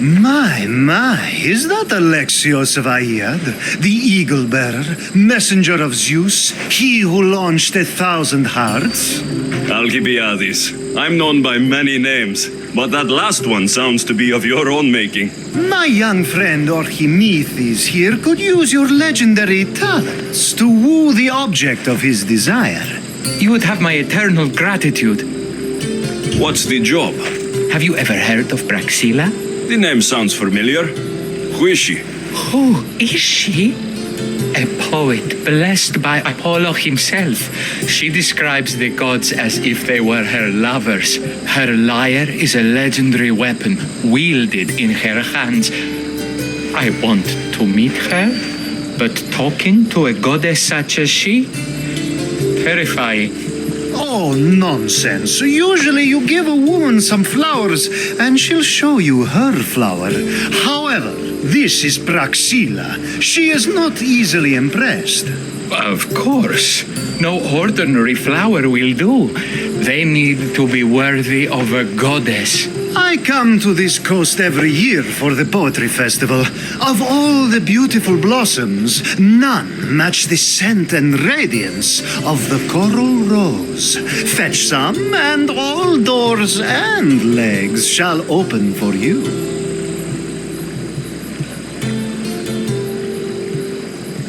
My, is that Alexios of Aiad, the eagle-bearer, messenger of Zeus, he who launched 1,000 hearts? Alcibiades. I'm known by many names, but that last one sounds to be of your own making. My young friend Archimedes here could use your legendary talents to woo the object of his desire. You would have my eternal gratitude. What's the job? Have you ever heard of Praxilla? The name sounds familiar. Who is she? Who is she? A poet blessed by Apollo himself. She describes the gods as if they were her lovers. Her lyre is a legendary weapon wielded in her hands. I want to meet her, but talking to a goddess such as she? Terrifying. Oh, nonsense. Usually you give a woman some flowers and she'll show you her flower. However, this is Praxilla. She is not easily impressed. Of course. No ordinary flower will do. They need to be worthy of a goddess. I come to this coast every year for the poetry festival. Of all the beautiful blossoms, none match the scent and radiance of the coral rose. Fetch some, and all doors and legs shall open for you.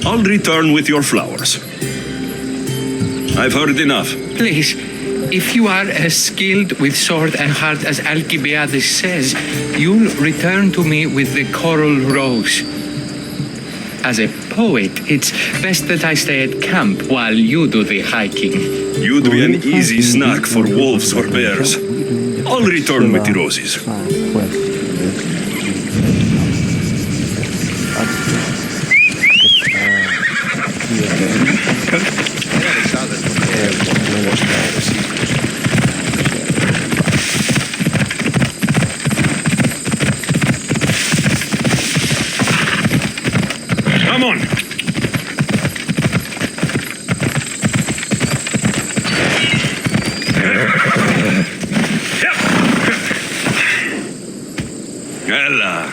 I'll return with your flowers. I've heard enough. Please, if you are as skilled with sword and heart as Alcibiades says, you'll return to me with the coral rose. As a poet, it's best that I stay at camp while you do the hiking. You'd be an easy snack for wolves or bears. I'll return with the roses. Come on! Ella.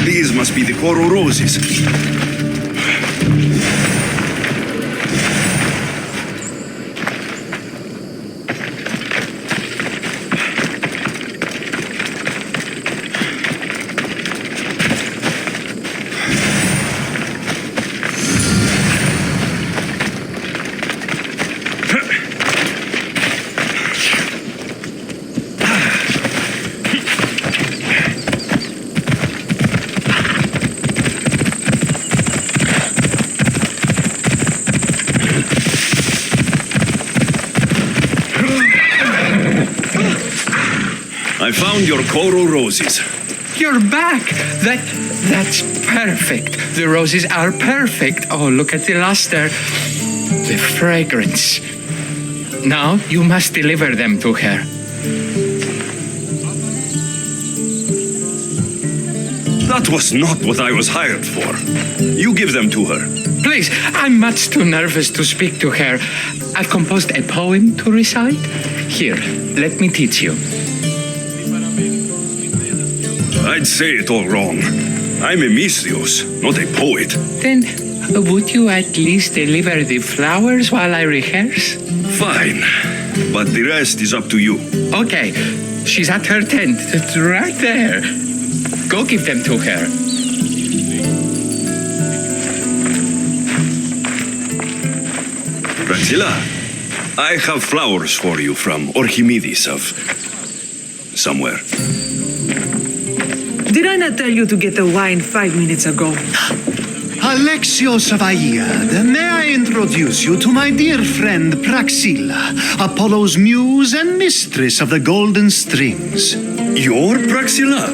These must be the coral roses. I found your coral roses. You're back! That's perfect. The roses are perfect. Oh, look at the luster. The fragrance. Now you must deliver them to her. That was not what I was hired for. You give them to her. Please, I'm much too nervous to speak to her. I've composed a poem to recite. Here, let me teach you. I'd say it all wrong. I'm a Misthios, not a poet. Then, would you at least deliver the flowers while I rehearse? Fine, but the rest is up to you. Okay, she's at her tent. It's right there. Go give them to her. Praxilla, I have flowers for you from Archimedes of... somewhere. Did I not tell you to get the wine 5 minutes ago? Alexios of Aiad, may I introduce you to my dear friend Praxilla, Apollo's muse and mistress of the golden strings. You're Praxilla?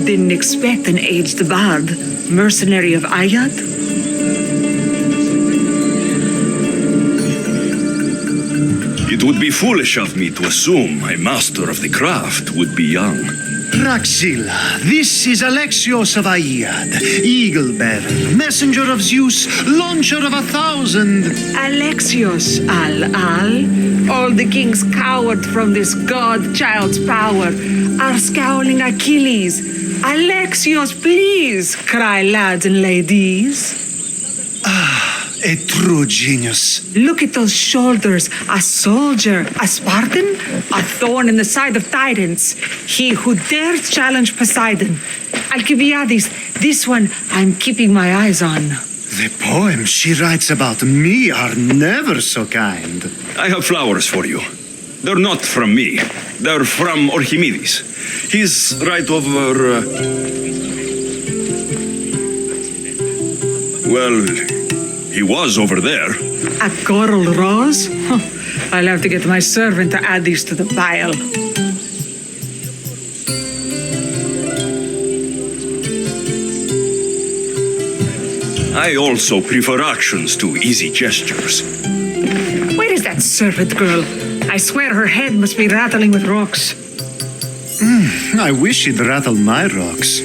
Didn't expect an aged bard. Mercenary of Aiad? It would be foolish of me to assume a master of the craft would be young. Praxilla, this is Alexios of Aiad, eagle-bearer, messenger of Zeus, launcher of 1,000. Alexios, Al. All the kings cowered from this god-child's power. Are scowling Achilles. Alexios, please, cry lads and ladies. A true genius. Look at those shoulders. A soldier, a Spartan, a thorn in the side of titans. He who dares challenge Poseidon. Alcibiades, this one I'm keeping my eyes on. The poems she writes about me are never so kind. I have flowers for you. They're not from me. They're from Archimedes. He's right over... Well, he was over there. A coral rose? Huh. I'll have to get my servant to add these to the pile. I also prefer actions to easy gestures. Where is that servant girl? I swear her head must be rattling with rocks. I wish she'd rattle my rocks.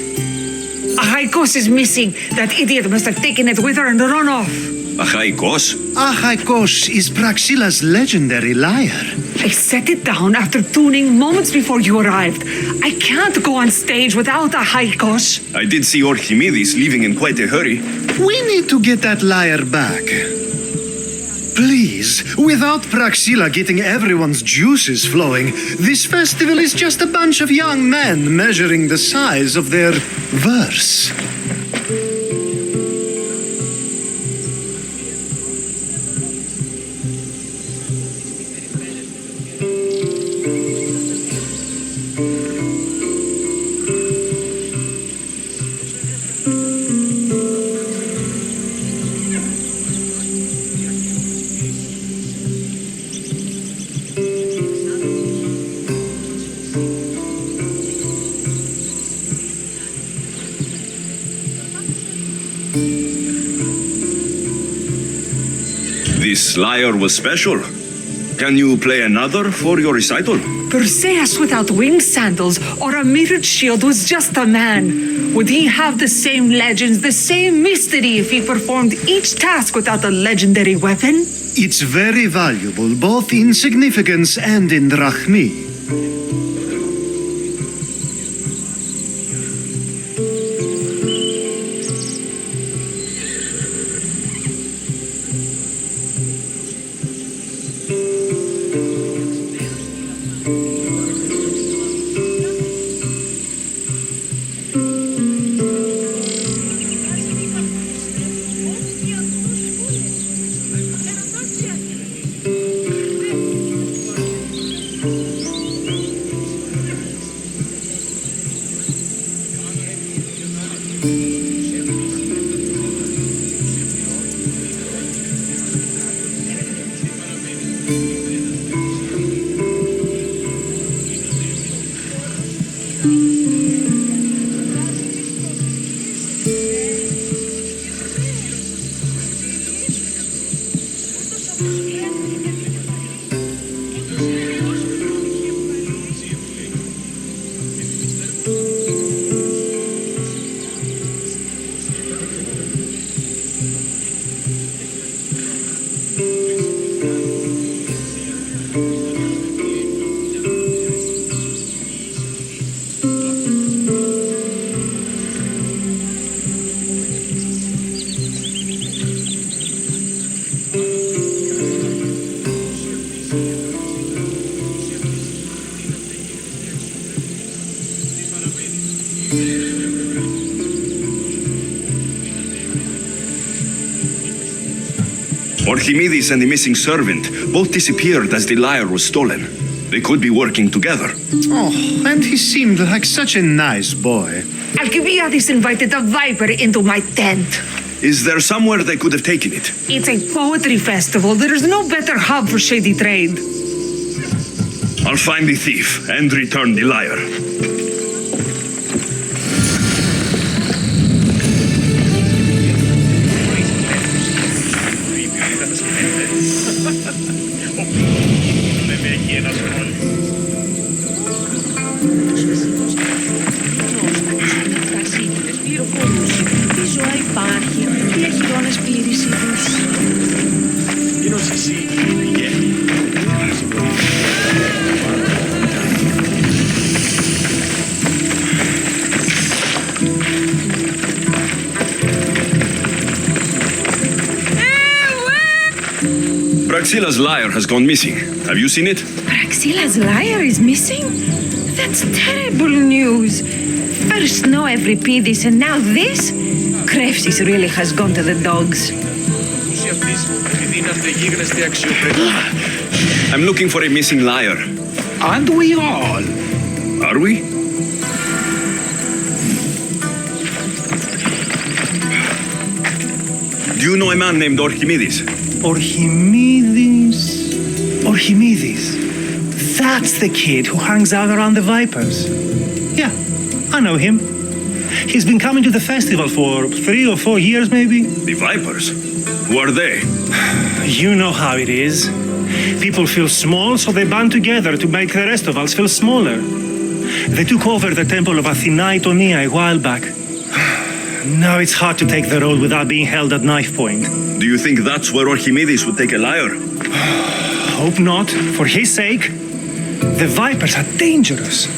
Achaikos is missing. That idiot must have taken it with her and run off. Achaikos? Achaikos is Praxilla's legendary lyre. I set it down after tuning moments before you arrived. I can't go on stage without Achaikos. I did see Archimedes leaving in quite a hurry. We need to get that lyre back. Please, without Praxilla getting everyone's juices flowing, this festival is just a bunch of young men measuring the size of their verse. This lyre was special. Can you play another for your recital? Perseus without winged sandals or a mirrored shield was just a man. Would he have the same legends, the same mystery if he performed each task without a legendary weapon? It's very valuable, both in significance and in drachmi. Archimedes and the missing servant both disappeared as the lyre was stolen. They could be working together. Oh, and he seemed like such a nice boy. Alcibiades invited a viper into my tent. Is there somewhere they could have taken it? It's a poetry festival. There is no better hub for shady trade. I'll find the thief and return the lyre. Praxilla's lyre has gone missing. Have you seen it? Praxilla's lyre is missing? That's terrible news. First no Euripides and now this? Krefsis really has gone to the dogs. I'm looking for a missing lyre. Aren't we all? Are we? Do you know a man named Archimedes? Archimedes. That's the kid who hangs out around the Vipers. Yeah, I know him. He's been coming to the festival for 3 or 4 years, maybe. The Vipers? Who are they? You know how it is. People feel small, so they band together to make the rest of us feel smaller. They took over the temple of Athena Itonia a while back. Now it's hard to take the road without being held at knife point. Do you think that's where Archimedes would take a lyre? Hope not, for his sake. The Vipers are dangerous.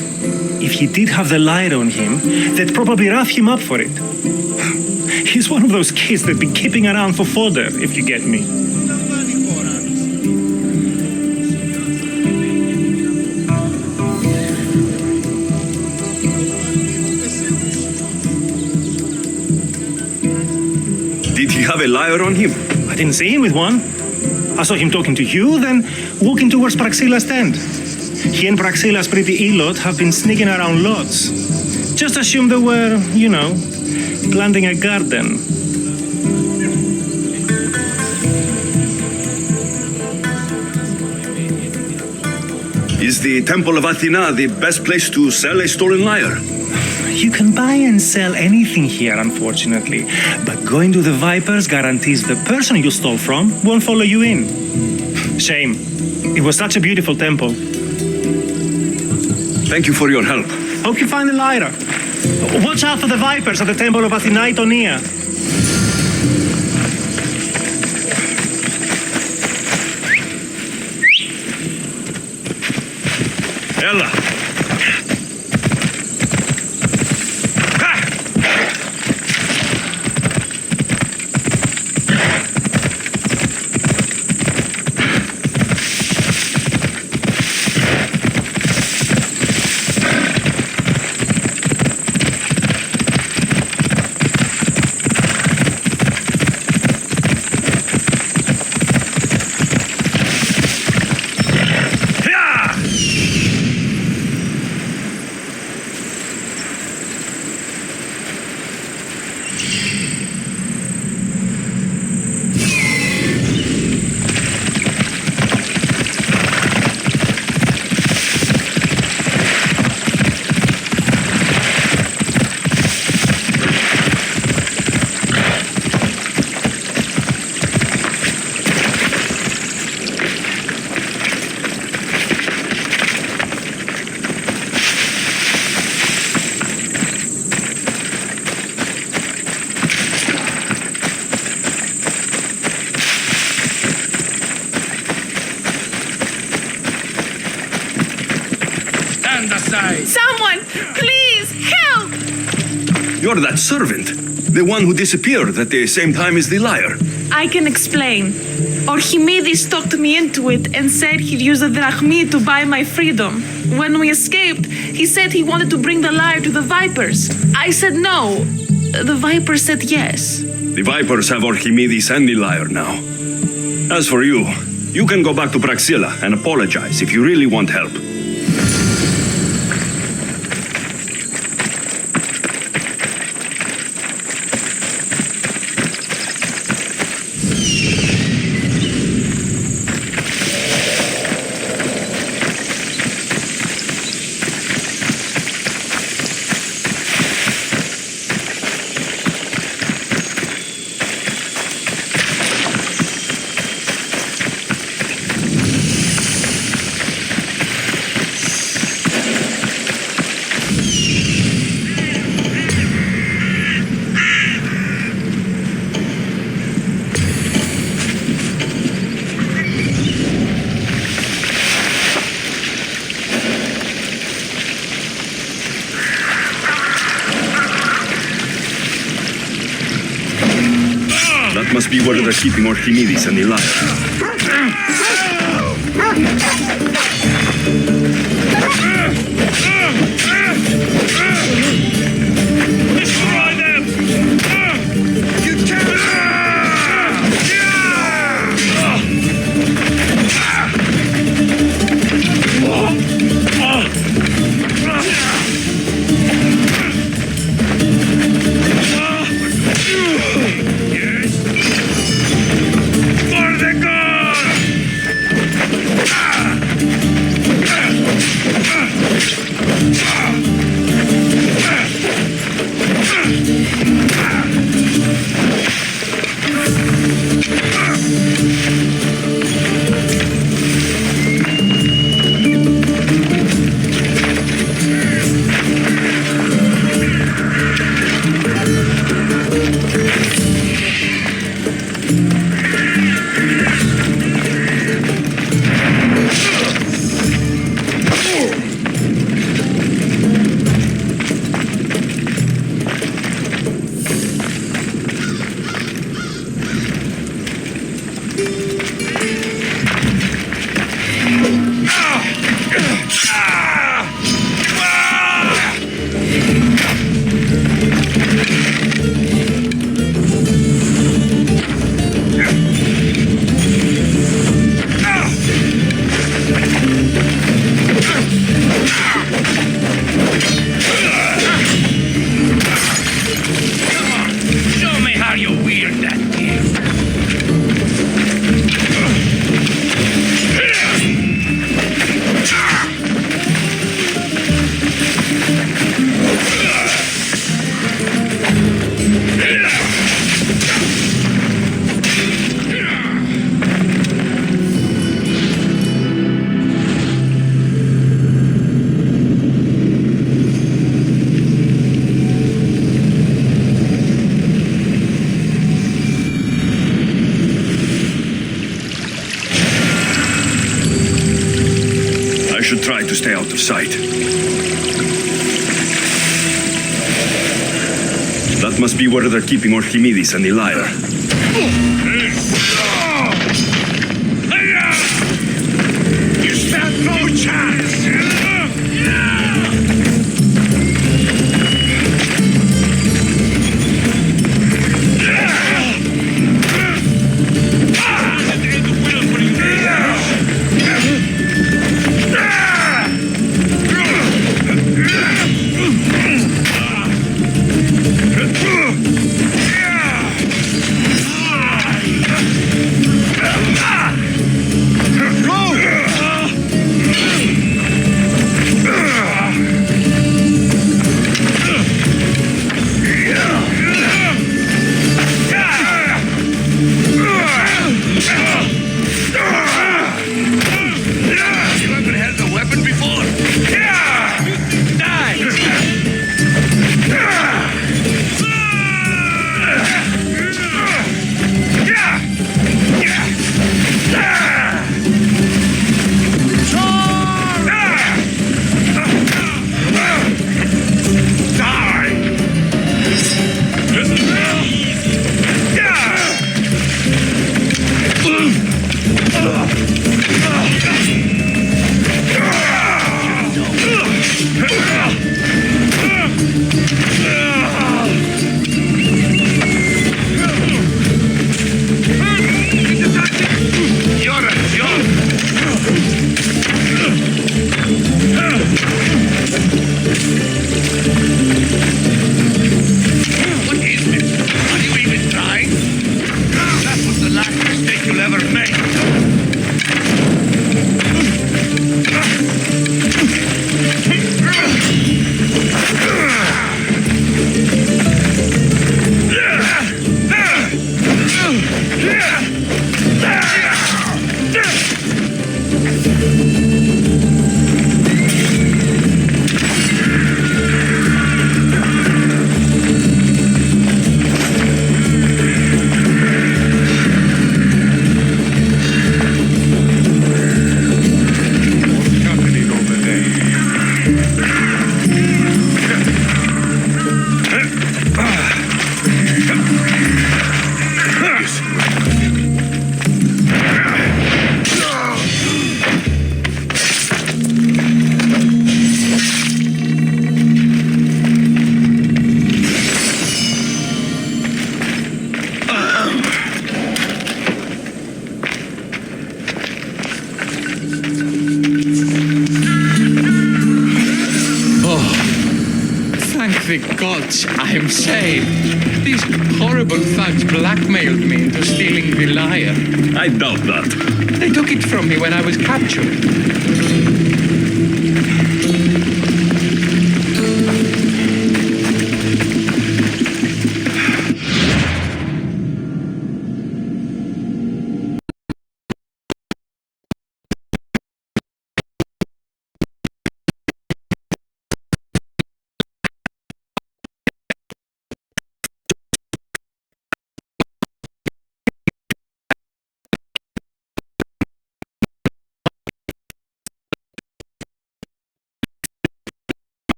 If he did have the lyre on him, they'd probably rough him up for it. He's one of those kids that'd be keeping around for fodder, if you get me. Did he have a lyre on him? I didn't see him with one. I saw him talking to you, then walking towards Praxilla's tent. He and Praxilla's pretty elot have been sneaking around lots. Just assume they were, planting a garden. Is the Temple of Athena the best place to sell a stolen lyre? You can buy and sell anything here, unfortunately. But going to the Vipers guarantees the person you stole from won't follow you in. Shame. It was such a beautiful temple. Thank you for your help. Hope you find the lyre. Watch out for the Vipers at the temple of Athena Itonia. Ella! Someone, please, help! You're that servant. The one who disappeared at the same time as the lyre. I can explain. Archimedes talked me into it and said he'd use the drachmi to buy my freedom. When we escaped, he said he wanted to bring the lyre to the Vipers. I said no. The Vipers said yes. The Vipers have Archimedes and the lyre now. As for you, you can go back to Praxilla and apologize if you really want help. be where they're keeping Archimedes and the lyre. Destroy them! You can't! For the gods! Show me how you wield that thing. I should try to stay out of sight. That must be where they're keeping Archimedes and the lyre. You stand no chance! the gods, I'm saved. These horrible thugs blackmailed me into stealing the lyre. I doubt that. They took it from me when I was captured.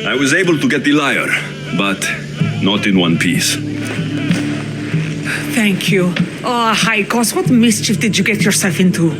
I was able to get the lyre, but not in one piece. Thank you. Oh, Haikos, what mischief did you get yourself into?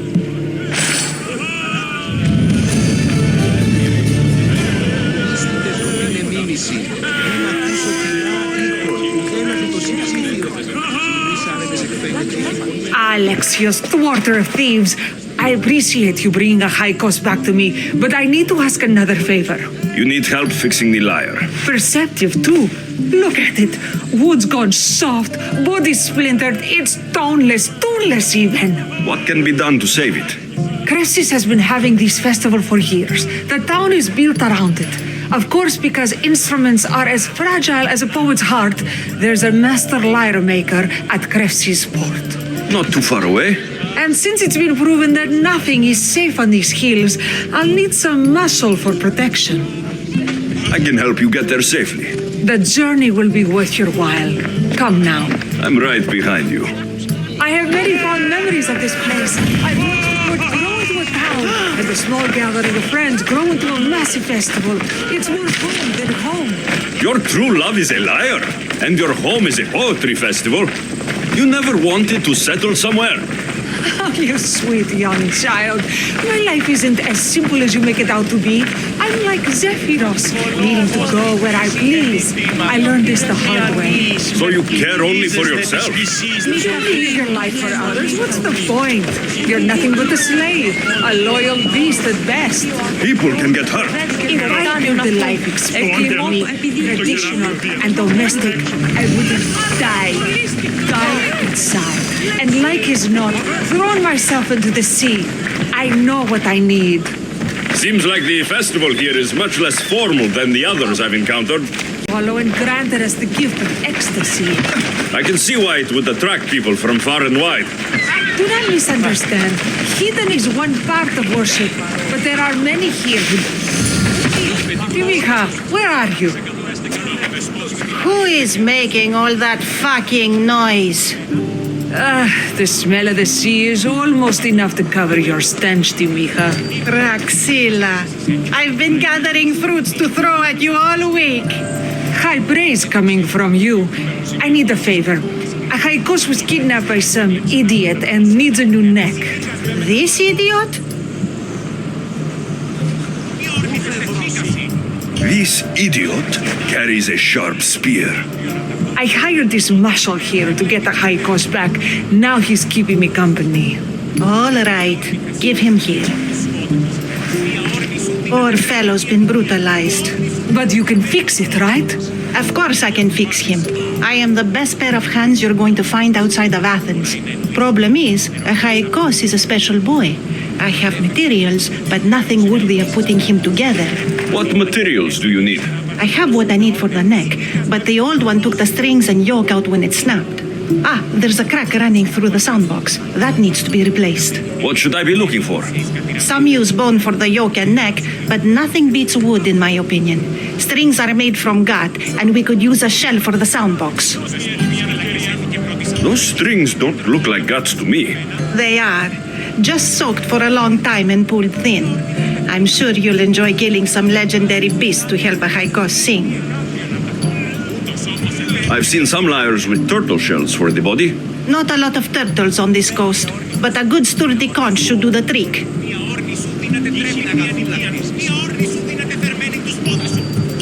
Alexios, thwarter of thieves. I appreciate you bringing a Haikos back to me, but I need to ask another favor. You need help fixing the lyre. Perceptive, too. Look at it. Wood's gone soft, body splintered, it's toneless, tuneless even. What can be done to save it? Cressis has been having this festival for years. The town is built around it. Of course, because instruments are as fragile as a poet's heart, there's a master lyre maker at Cressis port. Not too far away. And since it's been proven that nothing is safe on these hills, I'll need some muscle for protection. I can help you get there safely. The journey will be worth your while. Come now. I'm right behind you. I have many fond memories of this place. I've watched the port grow into a town, and the small gathering of friends grow into a massive festival. It's more home than home. Your true love is a lyre, and your home is a poetry festival. You never wanted to settle somewhere. Oh, you sweet young child. My life isn't as simple as you make it out to be. I'm like Zephyros, needing to go where I please. I learned this the hard way. So you care only for yourself? You don't live your life for others. What's the point? You're nothing but a slave, a loyal beast at best. People can get hurt. If I knew the life expected me, traditional and domestic, I would have died inside. And like as not, thrown myself into the sea. I know what I need. Seems like the festival here is much less formal than the others I've encountered. Swallow and granted us the gift of ecstasy. I can see why it would attract people from far and wide. Do not misunderstand. Heathen is one part of worship, but there are many here who... Timiha, where are you? Who is making all that fucking noise? The smell of the sea is almost enough to cover your stench, Timiha. Praxilla, I've been gathering fruits to throw at you all week. High praise coming from you. I need a favor. A Haikos was kidnapped by some idiot and needs a new neck. This idiot? This idiot carries a sharp spear. I hired this marshal here to get the Haikos back. Now he's keeping me company. All right, give him here. Poor fellow's been brutalized. But you can fix it, right? Of course I can fix him. I am the best pair of hands you're going to find outside of Athens. Problem is, a Haikos is a special boy. I have materials, but nothing worthy of putting him together. What materials do you need? I have what I need for the neck, but the old one took the strings and yoke out when it snapped. Ah, there's a crack running through the soundbox. That needs to be replaced. What should I be looking for? Some use bone for the yoke and neck, but nothing beats wood in my opinion. Strings are made from gut, and we could use a shell for the soundbox. Those strings don't look like guts to me. They are. Just soaked for a long time and pulled thin. I'm sure you'll enjoy killing some legendary beast to help a Haikos sing. I've seen some lyres with turtle shells for the body. Not a lot of turtles on this coast, but a good sturdy conch should do the trick.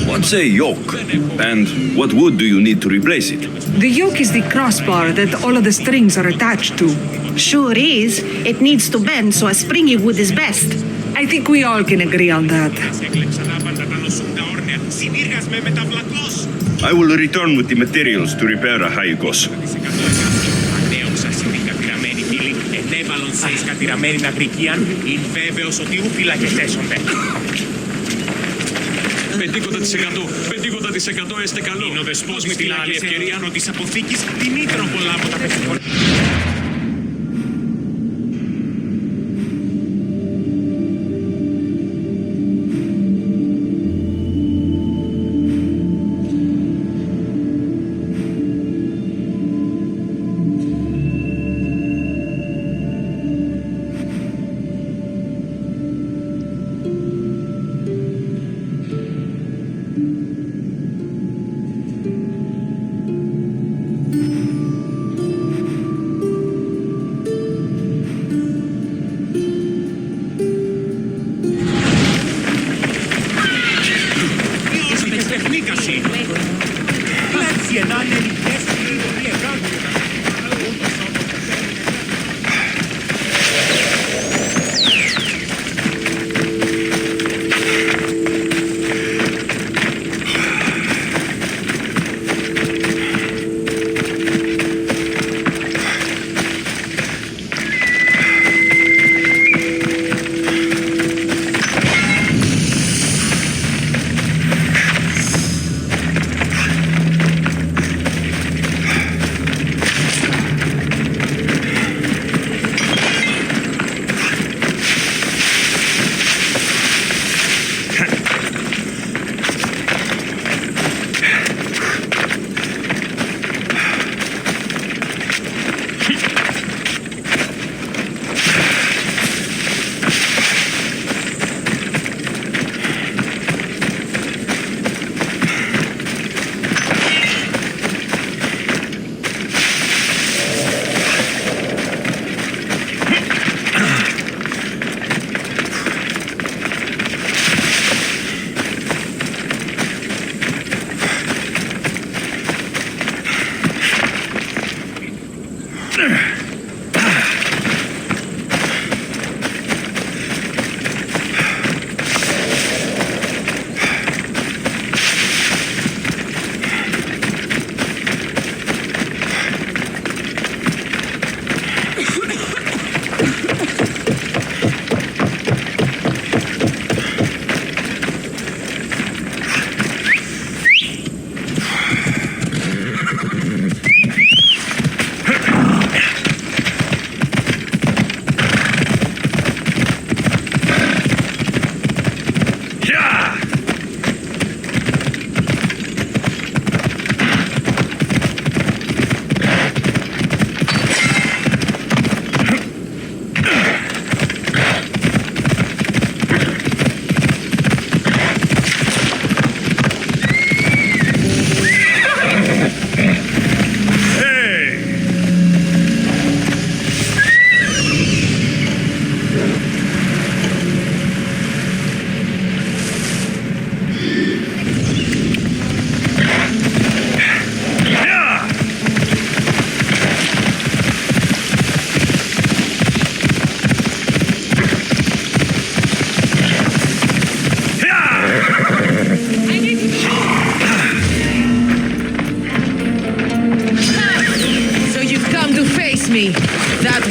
What's a yoke? And what wood do you need to replace it? The yoke is the crossbar that all of the strings are attached to. Sure is. It needs to bend, so a springy wood is best. I think we all can agree on that. I will return with the materials to repair a Haikos. Είναι ο δεσπός με τη άλλη ευκαιρία άνω της αποθήκης Δημήτρων πολλά από τα φεστιβάλ.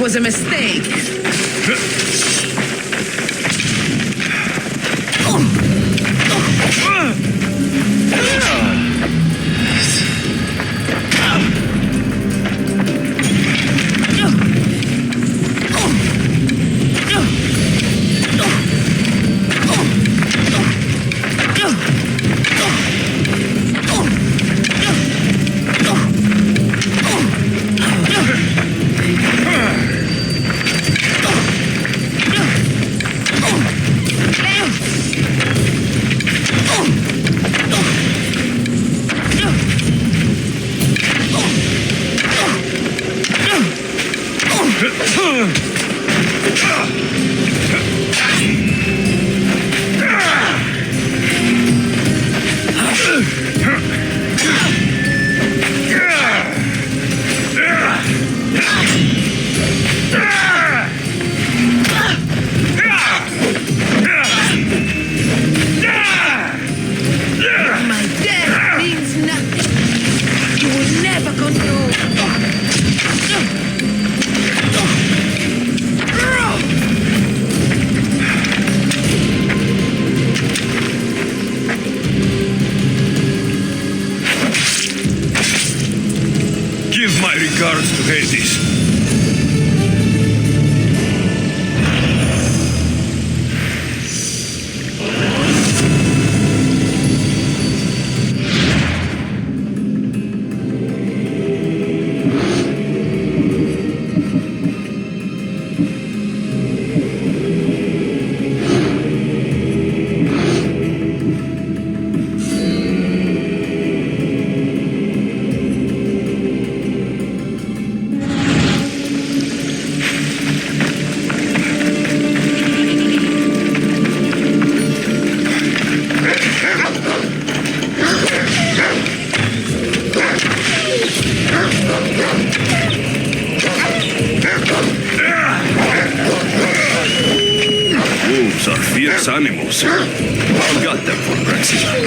was a mistake. Give my regards to Hades. Wolves are fierce animals. I've got them for Praxilla.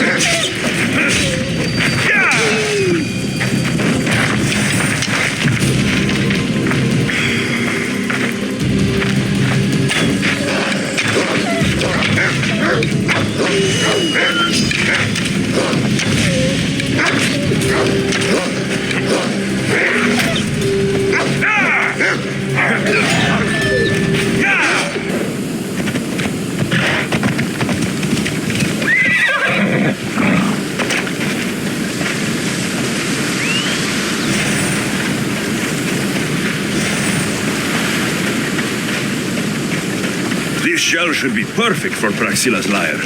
This shell should be perfect for Praxilla's lyre.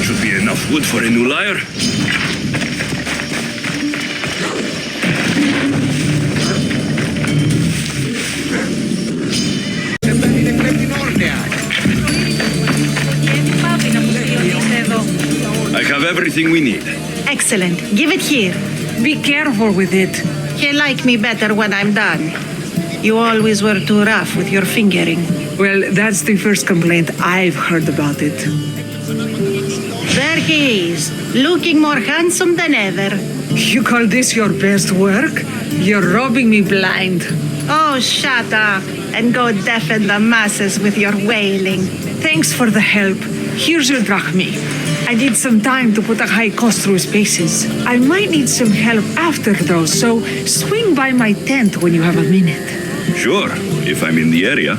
Should be enough wood for a new lyre. I have everything we need. Excellent. Give it here. Be careful with it. You like me better when I'm done. You always were too rough with your fingering. Well, that's the first complaint I've heard about it. There he is, looking more handsome than ever. You call this your best work? You're robbing me blind. Oh, shut up and go deafen the masses with your wailing. Thanks for the help. Here's your drachmi. I need some time to put a high cost through his paces. I might need some help after though, so swing by my tent when you have a minute. Sure, if I'm in the area.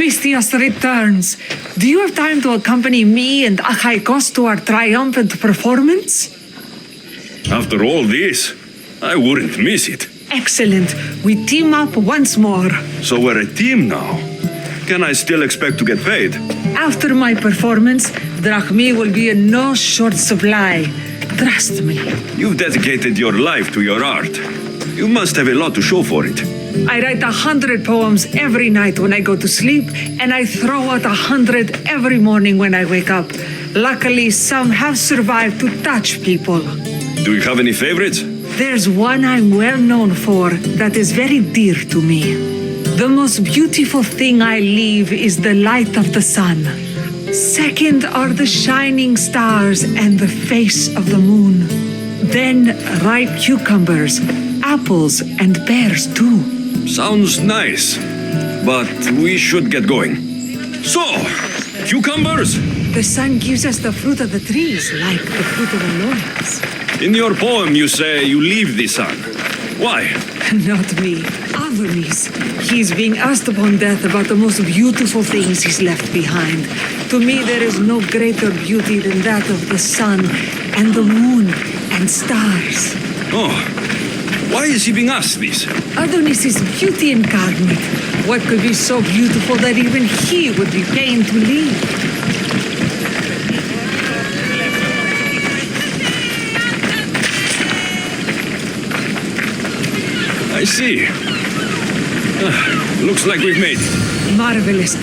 Mistias returns. Do you have time to accompany me and Achaikos to our triumphant performance? After all this, I wouldn't miss it. Excellent. We team up once more. So we're a team now. Can I still expect to get paid? After my performance, drachmi will be in no short supply. Trust me. You've dedicated your life to your art. You must have a lot to show for it. I write 100 poems every night when I go to sleep, and I throw out 100 every morning when I wake up. Luckily, some have survived to touch people. Do you have any favorites? There's one I'm well known for that is very dear to me. The most beautiful thing I leave is the light of the sun. Second are the shining stars and the face of the moon. Then ripe cucumbers, apples, and pears too. Sounds nice, but we should get going. So, cucumbers? The sun gives us the fruit of the trees, like the fruit of the loins. In your poem, you say you leave the sun. Why? Not me. Adonis. He's being asked upon death about the most beautiful things he's left behind. To me, there is no greater beauty than that of the sun and the moon and stars. Oh, why is he being asked this? Adonis is beauty incarnate. What could be so beautiful that even he would be pained to leave? I see. Looks like we've made it. Marvelous.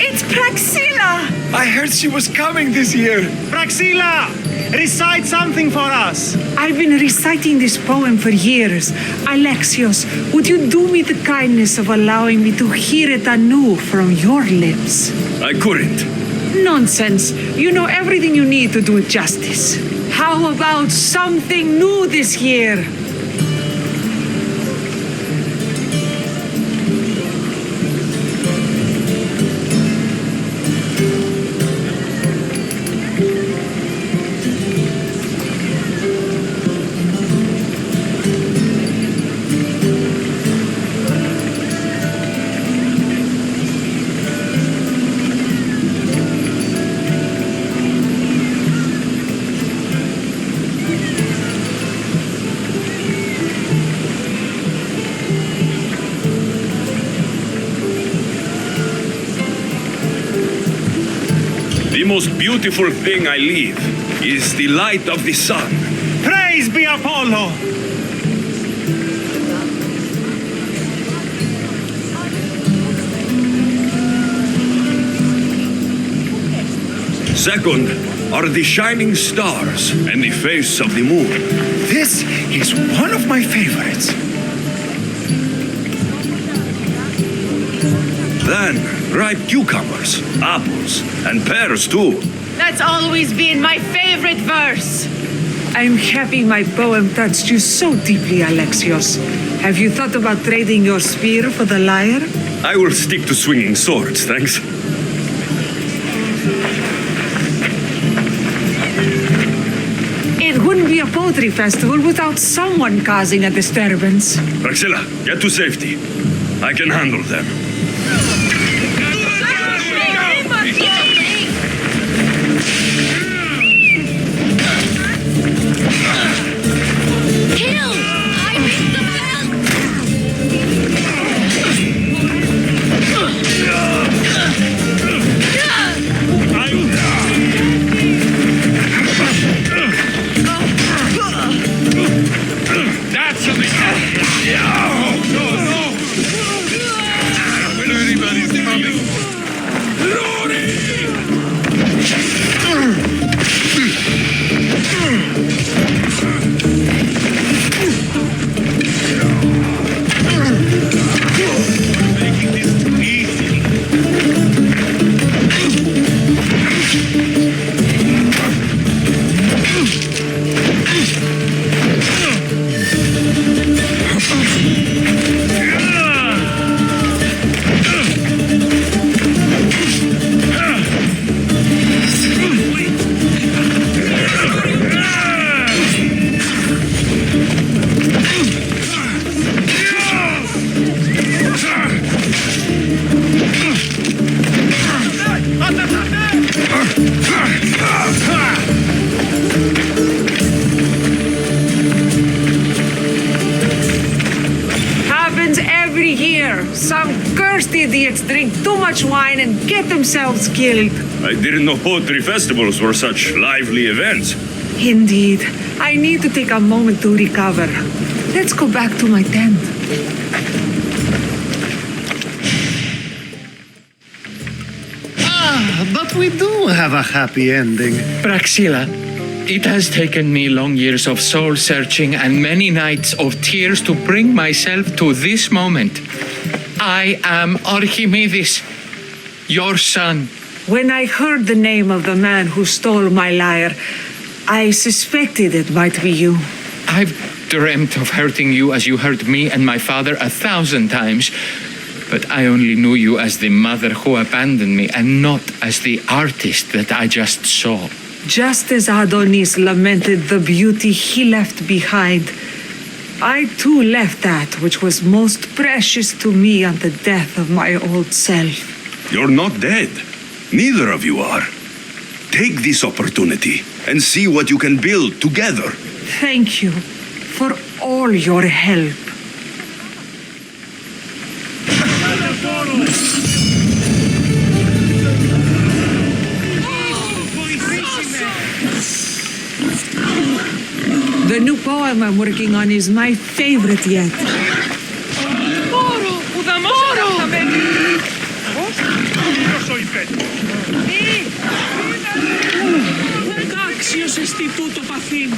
It's Praxilla! I heard she was coming this year. Praxilla! Recite something for us. I've been reciting this poem for years. Alexios, would you do me the kindness of allowing me to hear it anew from your lips? I couldn't. Nonsense. You know everything you need to do it justice. How about something new this year? The most beautiful thing I leave is the light of the sun. Praise be Apollo! Second are the shining stars and the face of the moon. This is one of my favorites. Then, ripe cucumbers, apples, and pears too. That's always been my favorite verse. I'm happy my poem touched you so deeply, Alexios. Have you thought about trading your spear for the lyre? I will stick to swinging swords, thanks. It wouldn't be a poetry festival without someone causing a disturbance. Praxilla, get to safety. I can handle them. Kill! I ring the bell! That's something. No. When anybody's coming. Making this too easy. Happens every year. Some cursed idiots drink too much wine and get themselves killed. I didn't know poetry festivals were such lively events. Indeed. I need to take a moment to recover. Let's go back to my tent. But we do have a happy ending. Praxilla, it has taken me long years of soul searching and many nights of tears to bring myself to this moment. I am Archimedes, your son. When I heard the name of the man who stole my lyre, I suspected it might be you. I've dreamt of hurting you as you hurt me and my father 1,000 times. But I only knew you as the mother who abandoned me and not as the artist that I just saw. Just as Adonis lamented the beauty he left behind, I too left that which was most precious to me on the death of my old self. You're not dead. Neither of you are. Take this opportunity and see what you can build together. Thank you for all your help. The new poem I'm working on is my favorite yet. Άξιος εστί τούτο παθήν.